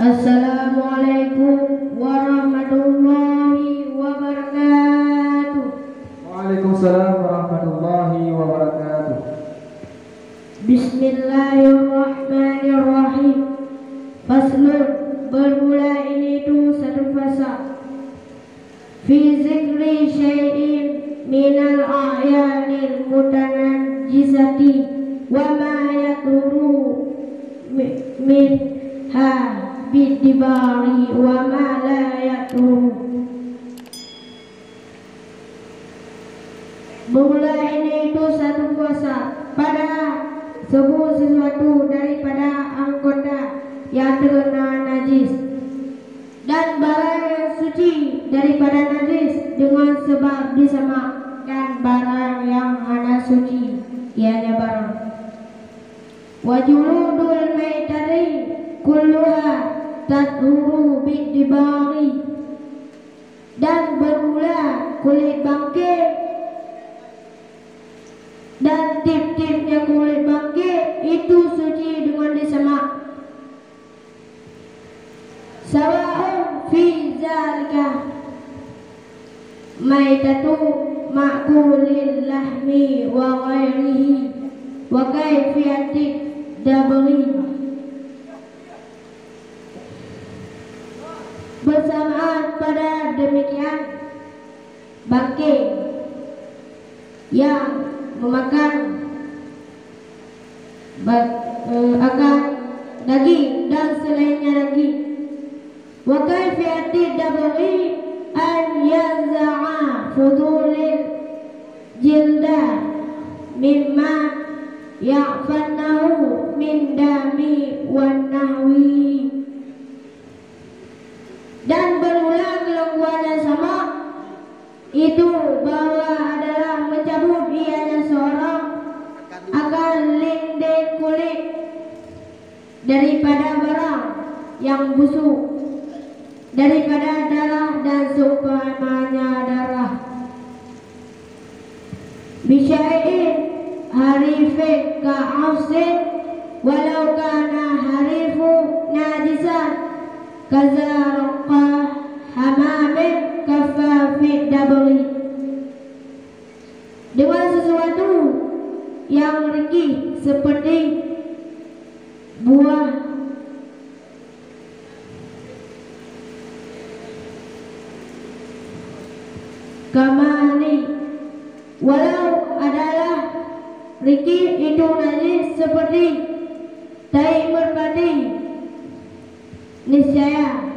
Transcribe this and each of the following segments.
Assalamualaikum warahmatullahi wabarakatuh. Waalaikumsalam warahmatullahi wabarakatuh. Bismillahirrahmanirrahim. Faslun, bermula ini itu satu fasa. Fi zikri syai'in minal a'yanil mutanajjisati wa ma yaduru minha bidibari wa ma la yaduru. Bermula ini itu satu kuasa pada sesuatu daripada anggota yang terkena najis dan barang yang suci daripada najis dengan sebab disama, dan barang yang hana suci ianya barang. Wajuludul maitari kulluha tathuru bidibari, dan bermula kulit bangke dan tip-tipnya kulit bangke itu suci dengan disemak. Sawa'un fi zalika maitatu ma'kulil lahmi wa ghairihi wa kaifiyatik dabri. Bersamaan pada demikian, bangke yang memakan akan daging dan selainnya daging. Wa kaifiyati dabri an yanza'a fudulil jilda mimma ya'fannahu min dami wan nahwi. Dan bermula kelangguan yang sama itu bahwa adalah mencabut ianya seorang akan lindih kulit daripada barang yang busuk, daripada darah dan seumpamanya darah. Bisyai'in harifin ka'afsin walau kana harifu najisan kazarqa hamamin kafafid dabri. Dengan sesuatu yang ringkih seperti buah kamani, walau adalah ringkih itu najis seperti tai merpati, niscaya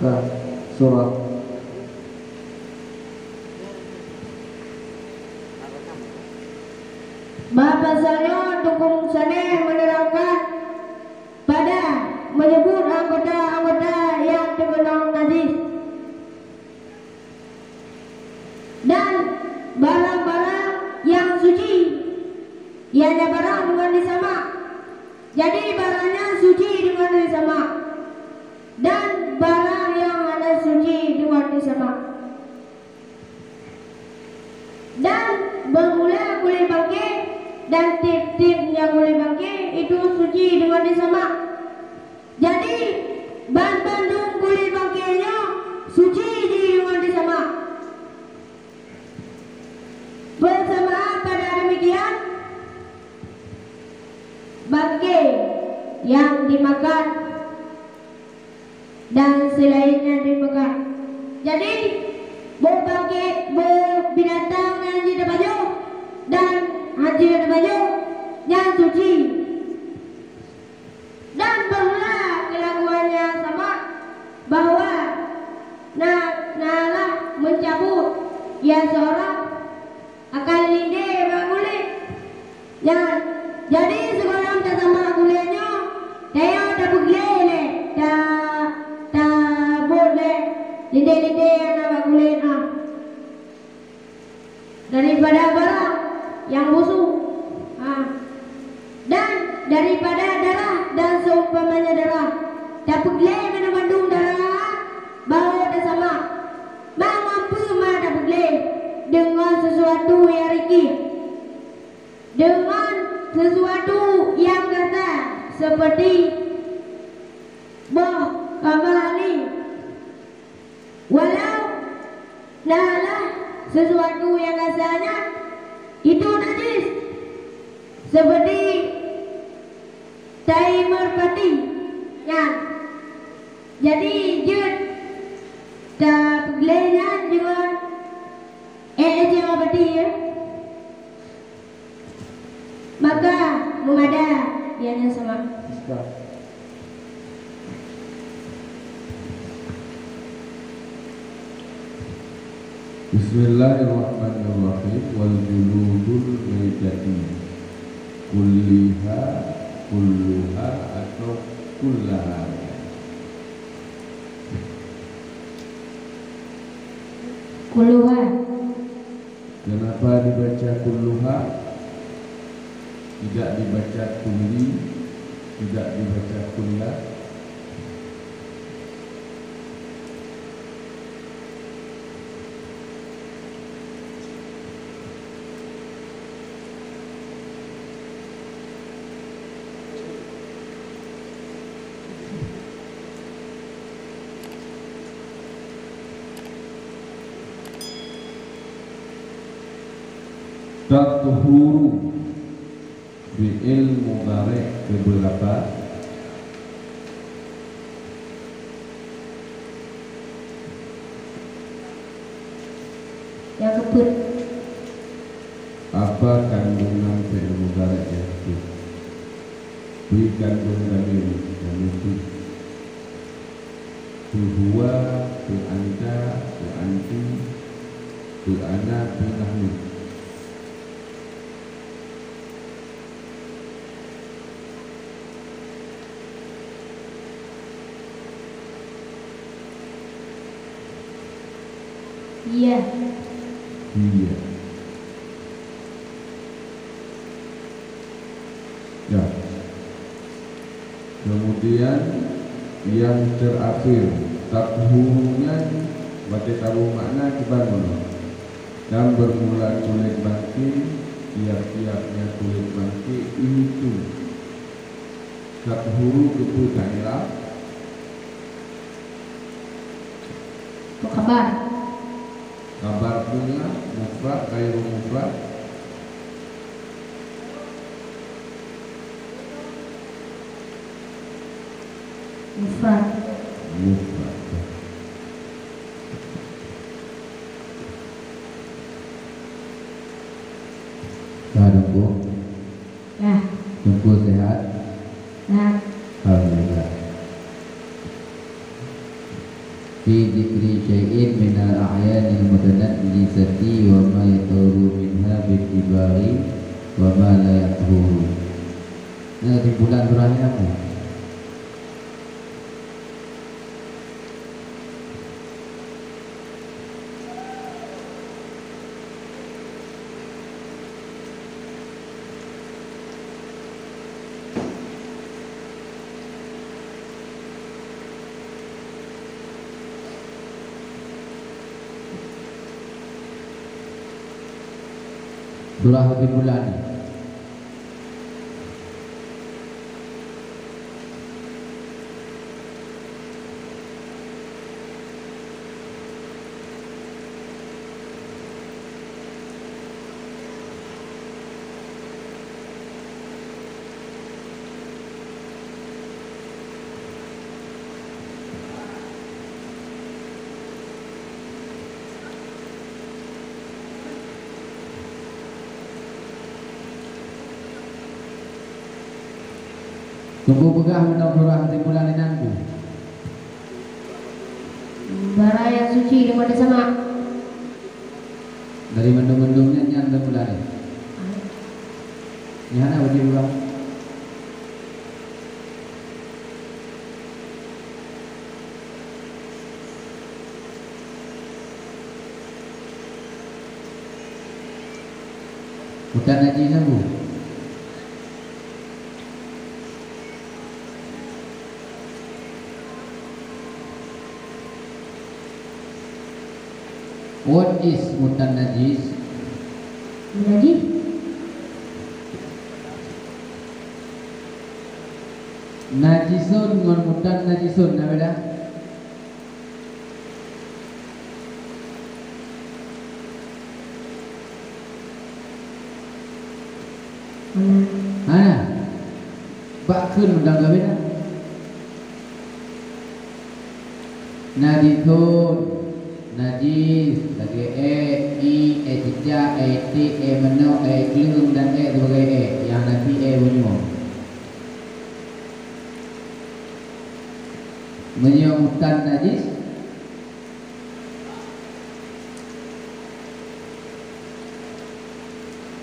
Ke surat bahasanya dukung sana menerangkan pada menyebut anggota-anggota yang terkena najis dan barang-barang yang suci ianya barang dengan disamak. Jadi barangnya suci dengan disamak dan barang yang ada suci dengan disamak. Dan bermula kulit bangke dan tip-tipnya kulit bangke itu suci dengan disamak. Jadi ban-bandung kulit bangkenya suci dengan disamak. Bersamaan pada demikian, bangke yang dimakan dan selainnya dimakan. Jadi bangke binatang yang tidak baju dan haji ada baju yang suci. Dan bermula kelakuannya sama bahwa nalah mencabut ya seorang akan lindih kulit. Jadi sekarang tak sama kulitnya saya tak boleh tak boleh lindih anak kulit daripada barang yang busuk dan daripada darah dan seumpamanya darah. Tak boleh mengandung darah bahawa tak sama mampu tak boleh dengan sesuatu yang riki dengan sesuatu yang kasar seperti kamari. Walau nalah sesuatu yang kasarnya itu najis seperti tai merpati. Ya. Jadi dia tak boleh juga je merpati ya. Maka mengada ianya sama. Bismillahirrahmanirrahim. Wal juludul maitati kulluha atau kullaha. Kulluha. Kenapa dibaca kulluha? Tidak dibaca kulli, tidak dibaca kullah. Tathuru fi'il mudhari' beberapa yang kebut. Apa kandungan fi'il mudhari' itu? Beri kandungan damir yang itu. Tu huwa, tu anta, tu anti, tu ana, tu nahnu. Iya. Iya. Ya. Kemudian yang terakhir takhurunya baca tahu makna kebangun dan bermula kulit bangkit tiap-tiapnya kulit bangkit itu takhuru kebutuhan ialah Kabar. kabar punya mufrad ghairu mufrad Mufrad. mufrad. Dengku, Ya. dengku sehat. Nah. Alhamdulillah. Fi dzikri syai'in min al-a'yan al-mutanazzisati wa ma yaturu minha bi-tibari wa ma la yaturu. Nah, di bulan terakhir apa? Surah di bulan ini. Tunggu pegah menang surah di bulan ini nanti. Bara yang suci dengan sama. Dari mendung-mendungnya nyanda bulan ini. Nyana wajib ulang. Bukan haji nabu. What is mutan najis? Jadi Najisun ngon mutan najisun na beda. Mana? Bak keun mudang ka beda. Najithun, najis, lagi i, cicak, tik, menok, kelung dan sebagai yang nanti bunyi. Menyemutan najis.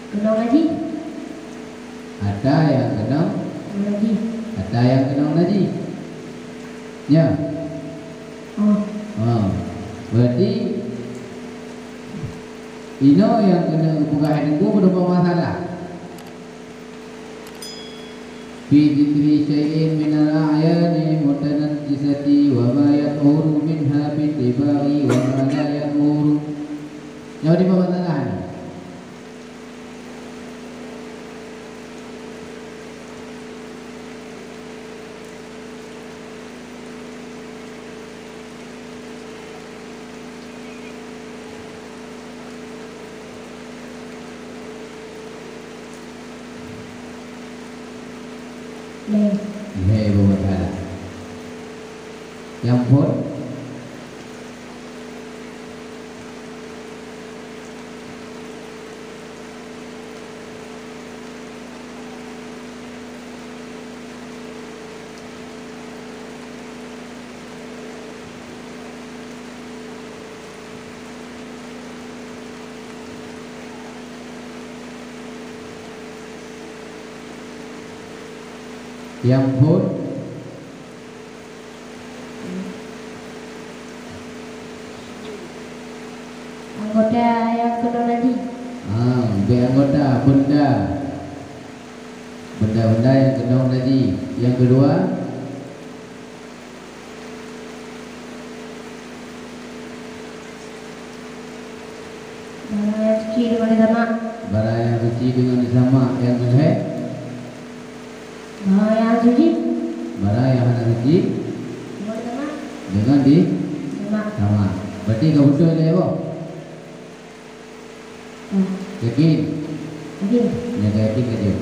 Kenal lagi? Ada yang kenal, Lagi. ada yang kenal najis. Ya. Oh, Berarti ino yang kena bukahan itu berapa masalah? Fi dzikri syai'in minal a'yani mutanajjisati wa ma yadhuru minha bi tibai wa ma la yadhuru. Yang di bawah masalah ni. Hei bawa masalah. Yang pun anggota yang kenal lagi. anggota benda-benda yang kenal tadi. Yang kedua Barang yang suci dengan sama. barang yang suci dengan sama. Yang kedua Barang yang suci barang yang hana suci dengan sama. dengan di Sama. sama. Berarti kau betul ni apa? Yakin? Lagi. Jaga yakin aja.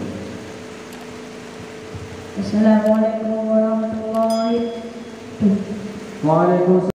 Assalamualaikum warahmatullahi wabarakatuh. Waalaikumsalam.